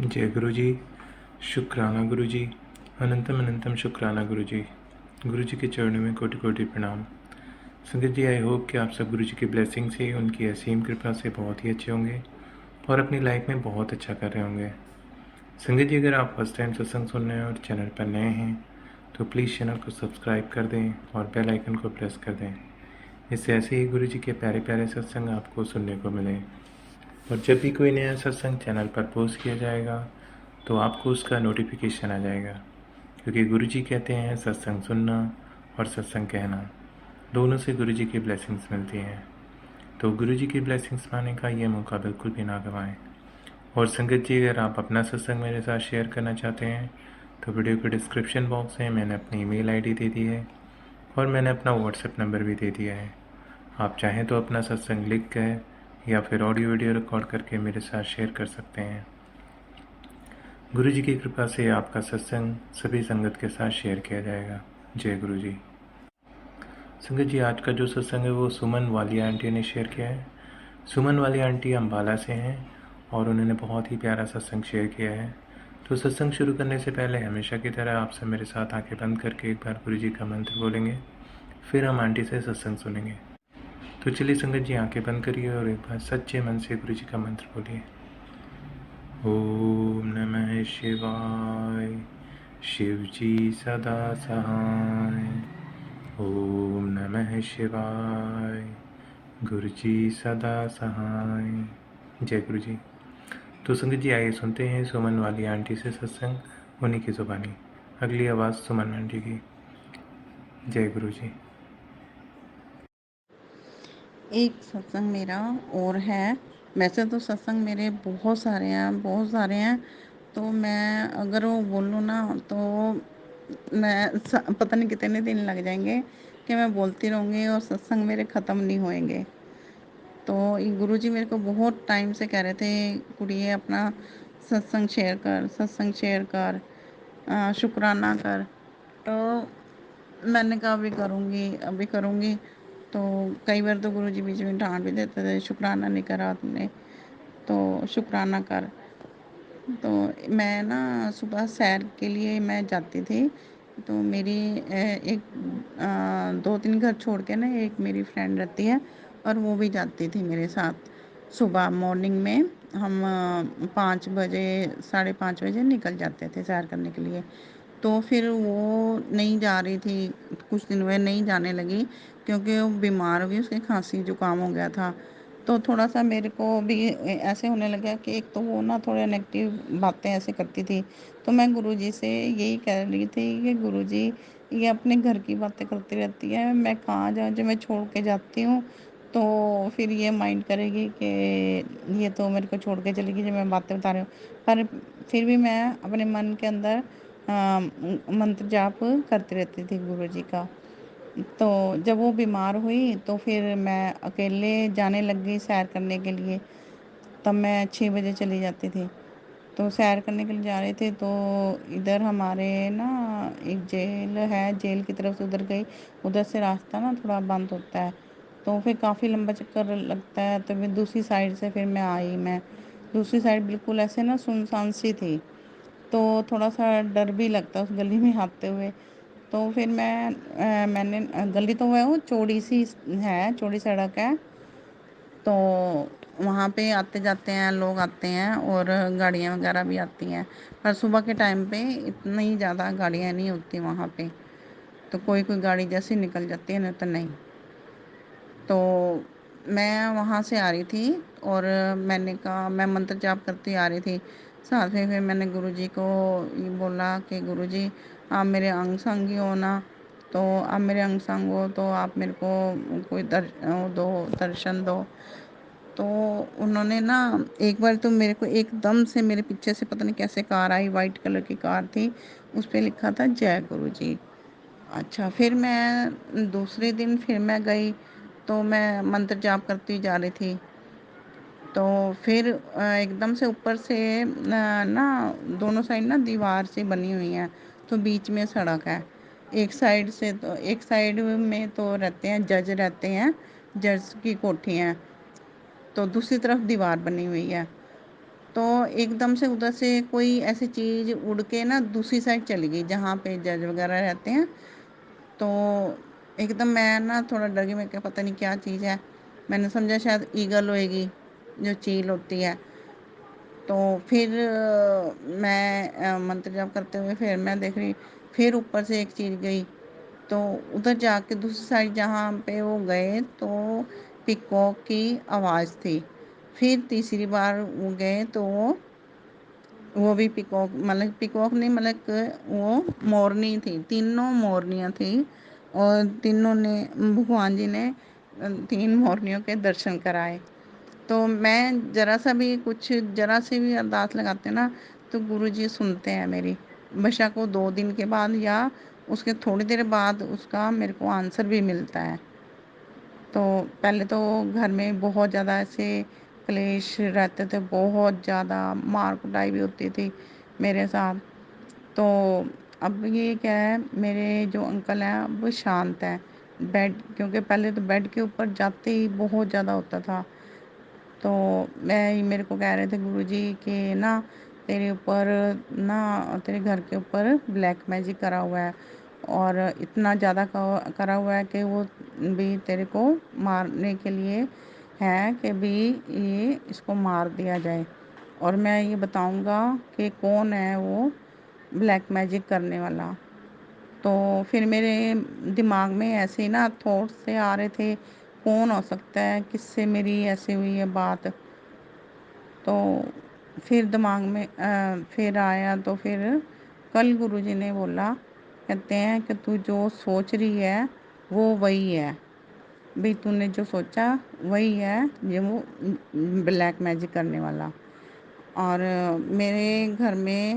जय गुरु जी। शुक्राना गुरु जी। अनंतम अनंतम शुक्राना गुरु जी। गुरु जी के चरणों में कोटि कोटि प्रणाम। संगत जी, आई होप कि आप सब गुरु जी की ब्लेसिंग से, उनकी असीम कृपा से बहुत ही अच्छे होंगे और अपनी लाइफ में बहुत अच्छा कर रहे होंगे। संगत जी, अगर आप फर्स्ट टाइम सत्संग सुन रहे हैं और चैनल पर नए हैं तो प्लीज़ चैनल को सब्सक्राइब कर दें और बेल आइकन को प्रेस कर दें। इससे ऐसे ही गुरु जी के प्यारे प्यारे सत्संग आपको सुनने को मिले। और जब भी कोई नया सत्संग चैनल पर पोस्ट किया जाएगा तो आपको उसका नोटिफिकेशन आ जाएगा, क्योंकि गुरु जी कहते हैं सत्संग सुनना और सत्संग कहना दोनों से गुरु जी की ब्लेसिंग्स मिलती हैं। तो गुरु जी की ब्लेसिंग्स पाने का ये मौका बिल्कुल भी ना गंवाएं। और संगत जी, अगर आप अपना सत्संग मेरे साथ शेयर करना चाहते हैं तो वीडियो के डिस्क्रिप्शन बॉक्स में मैंने अपनी ईमेल आईडी दे दी है और मैंने अपना व्हाट्सएप नंबर भी दे दिया है। आप चाहें तो अपना सत्संग लिख कर या फिर ऑडियो वीडियो रिकॉर्ड करके मेरे साथ शेयर कर सकते हैं। गुरु जी की कृपा से आपका सत्संग सभी संगत के साथ शेयर किया जाएगा। जय गुरु जी। संगत जी, आज का जो सत्संग है वो सुमन वालिया आंटी ने शेयर किया है। सुमन वाली आंटी अम्बाला से हैं और उन्होंने बहुत ही प्यारा सत्संग शेयर किया है। तो सत्संग शुरू करने से पहले हमेशा की तरह आप सब मेरे साथ आंखें बंद करके एक बार गुरु जी का मंत्र बोलेंगे, फिर हम आंटी से सत्संग सुनेंगे। तो चलिए संगत जी, आंखें बंद करिए और एक बार सच्चे मन से गुरु जी का मंत्र बोलिए। ओम नमः शिवाय। शिव जी सदा सहाय। ओम नमः शिवाय। गुरु जी सदा सहाय। जय गुरु जी। तो संगत जी, आइए सुनते हैं सुमन वाली आंटी से सत्संग उन्हीं की जुबानी। अगली आवाज़ सुमन आंटी की। जय गुरु जी। एक सत्संग मेरा और है। वैसे तो सत्संग मेरे बहुत सारे हैं। तो मैं अगर वो बोलूँ ना तो मैं पता नहीं कितने दिन लग जाएंगे कि मैं बोलती रहूँगी और सत्संग मेरे ख़त्म नहीं होएंगे। तो ये गुरुजी मेरे को बहुत टाइम से कह रहे थे, कुड़िए अपना सत्संग शेयर कर, शुक्राना कर। तो मैंने कहा अभी करूँगी। तो कई बार तो गुरुजी बीच में डांट भी देते थे, शुक्राना नहीं करा आपने, तो शुक्राना कर। तो मैं ना सुबह सैर के लिए मैं जाती थी। तो मेरी एक 2-3 घर छोड़ के ना एक मेरी फ्रेंड रहती है और वो भी जाती थी मेरे साथ। सुबह मॉर्निंग में हम 5 बजे 5:30 बजे निकल जाते थे सैर करने के लिए। तो फिर वो नहीं जा रही थी, कुछ दिन में नहीं जाने लगी क्योंकि वो बीमार हो गई, उसके खांसी जुकाम हो गया था। तो थोड़ा-सा मेरे को भी ऐसे होने लगा कि एक तो वो ना थोड़े नेगेटिव बातें ऐसे करती थी। तो मैं गुरुजी से यही कह रही थी कि गुरुजी ये अपने घर की बातें करती रहती है, मैं कहाँ जाऊँ, जब मैं छोड़ के जाती हूँ तो फिर ये माइंड करेगी कि ये तो मेरे को छोड़ के चली गई जो मैं बातें बता रही हूँ। पर फिर भी मैं अपने मन के अंदर मंत्र जाप करती रहती थी गुरुजी का। तो जब वो बीमार हुई तो फिर मैं अकेले जाने लग गई सैर करने के लिए। तब मैं 6 बजे चली जाती थी। तो सैर करने के लिए जा रहे थे तो इधर हमारे ना एक जेल है, जेल की तरफ से उधर गई। उधर से रास्ता ना थोड़ा बंद होता है, तो फिर काफ़ी लंबा चक्कर लगता है। तो फिर दूसरी साइड से फिर मैं दूसरी साइड बिल्कुल ऐसे ना सुनसान सी थी, तो थोड़ा-सा डर भी लगता उस गली में आते हुए। तो फिर मैंने गली तो वो चौड़ी सी है, चौड़ी सड़क है। तो वहाँ पे आते-जाते हैं, लोग आते हैं और गाड़ियाँ वगैरह भी आती हैं। पर सुबह के टाइम पे इतनी ज़्यादा गाड़ियाँ नहीं होती वहाँ पे। तो कोई-कोई गाड़ी जैसे निकल जाती है, नहीं तो नहीं। तो मैं वहाँ से आ रही थी और मैंने कहा मैं मंत्र जाप करती आ रही थी। साथ में फिर मैंने गुरुजी को ये बोला कि गुरुजी आप मेरे अंग-संगी हो ना, तो आप मेरे अंग-संग हो तो आप मेरे को कोई दर्शन दो। तो उन्होंने ना एक बार तो मेरे को एकदम से मेरे पीछे से पता नहीं कैसे कार आई, वाइट कलर की कार थी, उस पे लिखा था जय गुरुजी। अच्छा, फिर मैं दूसरे दिन फिर मैं गई, तो मैं मंत्र जाप करती जा रही थी। तो फिर एकदम से ऊपर से ना दोनों साइड ना दीवार से बनी हुई है, तो बीच में सड़क है। एक साइड में तो रहते हैं जज रहते हैं, जज की कोठी है, तो दूसरी तरफ दीवार बनी हुई है। تو ایک دم سے ادھر سے کوئی ایسی چیز اڑ کے نا دوسری سائڈ چلی گئی جہاں پہ جج وغیرہ رہتے ہیں. تو ایک دم میں نا تھوڑا ڈر گئی، میں کہ پتہ نہیں کیا چیز ہے. میں نے سمجھا شاید ایگل ہوئے گی، جو چیل ہوتی ہے. تو پھر میں منتر جپ کرتے ہوئے پھر میں دیکھ رہی، پھر اوپر سے ایک چیز گئی. تو ادھر جا کے دوسری سائڈ جہاں پہ وہ گئے تو پیکوک کی آواز تھی. پھر تیسری بار وہ گئے تو وہ بھی پیکوک، مطلب پیکوک نہیں، مطلب وہ مورنی تھی. تینوں مورنیاں تھیں اور تینوں نے بھگوان جی نے 3 مورنیوں کے درشن کرائے. تو میں ذرا سا بھی کچھ ذرا سی بھی ارداس لگاتے نا تو گرو جی سنتے ہیں میری. بشک وہ 2 دن کے بعد یا اس کے تھوڑی دیر بعد اس کا میرے کو آنسر بھی ملتا ہے. تو پہلے تو گھر میں بہت زیادہ ایسے کلیش رہتے تھے، بہت زیادہ مار کٹائی بھی ہوتی تھی میرے ساتھ. تو اب یہ کیا ہے، میرے جو انکل ہیں وہ شانت ہیں. کیونکہ پہلے تو بیڈ کے اوپر جاتے ہی بہت زیادہ ہوتا تھا. تو میرے کو کہہ رہے تھے گرو جی کہ نا تیرے اوپر نا تیرے گھر کے اوپر بلیک میجک کرا ہوا ہے، اور اتنا زیادہ کرا ہوا ہے کہ وہ بھی تیرے کو مارنے کے لیے ہے کہ بھی یہ اس کو مار دیا جائے. اور میں یہ بتاؤں گا کہ کون ہے وہ بلیک میجک کرنے والا. تو پھر میرے دماغ میں ایسے ہی نا تھاٹس سے آ رہے تھے، کون ہو سکتا ہے، کس سے میری ایسی ہوئی ہے بات. تو پھر دماغ میں پھر آیا. تو پھر کل گرو جی نے بولا، کہتے ہیں کہ تو جو سوچ رہی ہے وہ وہی ہے بھی، تو نے جو سوچا وہی ہے یہ وہ بلیک میجک کرنے والا. اور میرے گھر میں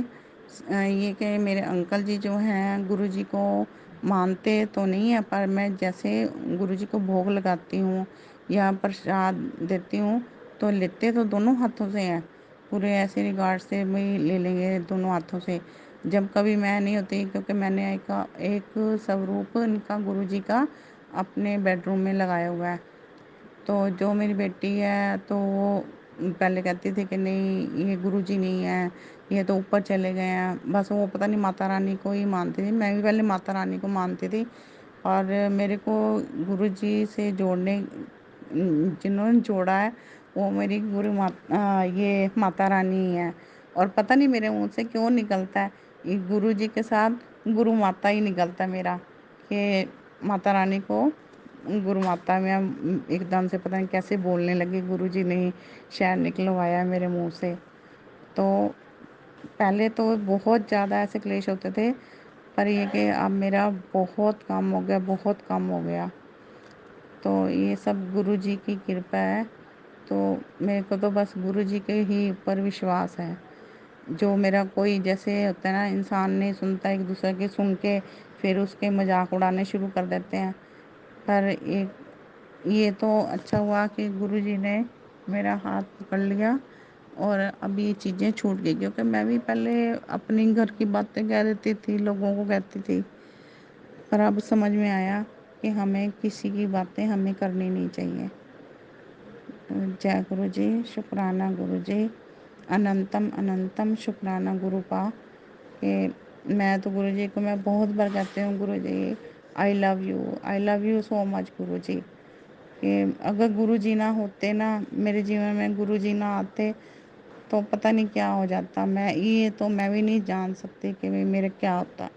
یہ کہ میرے انکل جی جو ہیں گرو جی کو مانتے تو نہیں ہیں، پر میں جیسے گرو جی کو بھوگ لگاتی ہوں یا پرساد دیتی ہوں تو لیتے تو دونوں ہاتھوں سے ہیں، پورے ایسے ریگارڈ سے بھی لے لیں گے دونوں ہاتھوں سے. جب کبھی میں نہیں ہوتی، کیونکہ میں نے ایک سوروپ ان کا گرو جی کا اپنے بیڈ روم میں لگایا ہوا ہے. تو جو میری بیٹی ہے تو وہ پہلے کہتی تھی کہ نہیں یہ گرو جی نہیں ہیں، یہ تو اوپر چلے گئے ہیں. بس وہ پتہ نہیں ماتا رانی کو ہی مانتی تھی. میں بھی پہلے ماتا رانی کو مانتی تھی، اور میرے کو گرو جی سے جوڑنے جنہوں نے جوڑا ہے وہ میری یہ ماتا رانی ہے. اور پتہ نہیں میرے منہ سے کیوں نکلتا ہے یہ گرو جی کے ساتھ گرو ماتا ہی نکلتا ہے میرا، کہ ماتا رانی کو گرو ماتا میں ایک دم سے پتہ نہیں کیسے بولنے لگی. گرو جی نے شاید نکلوایا میرے منہ سے. تو پہلے تو بہت زیادہ ایسے کلیش ہوتے تھے، پر یہ کہ اب میرا بہت کم ہو گیا، بہت کم ہو گیا. تو یہ سب گرو جی کی کرپا ہے. تو میرے کو تو بس گرو جی کے ہی اوپر وشواس ہے. جو میرا کوئی جیسے ہوتا ہے نا، انسان نہیں سنتا ایک دوسرے کے، سن کے پھر اس کے مذاق اڑانے شروع کر دیتے ہیں. پر یہ تو اچھا ہوا کہ گرو جی نے میرا ہاتھ پکڑ لیا اور اب یہ چیزیں چھوٹ گئی. کیونکہ میں بھی پہلے اپنی گھر کی باتیں کہہ دیتی تھی، لوگوں کو کہتی تھی، پر اب سمجھ میں آیا کہ ہمیں کسی کی باتیں ہمیں کرنی نہیں چاہیے. جے گرو جی، شکرانہ گرو جی، اننتم اننتم شکرانہ گرو کا. کہ میں تو گرو جی کو میں بہت بار کہتی ہوں، گرو جی آئی love you, I love you so مچ گرو جی. کہ اگر گرو جی نہ ہوتے نا میرے جیون میں، گرو جی نہ آتے تو پتہ نہیں کیا ہو جاتا. میں بھی نہیں جان سکتی کہ میرے کیا ہوتا.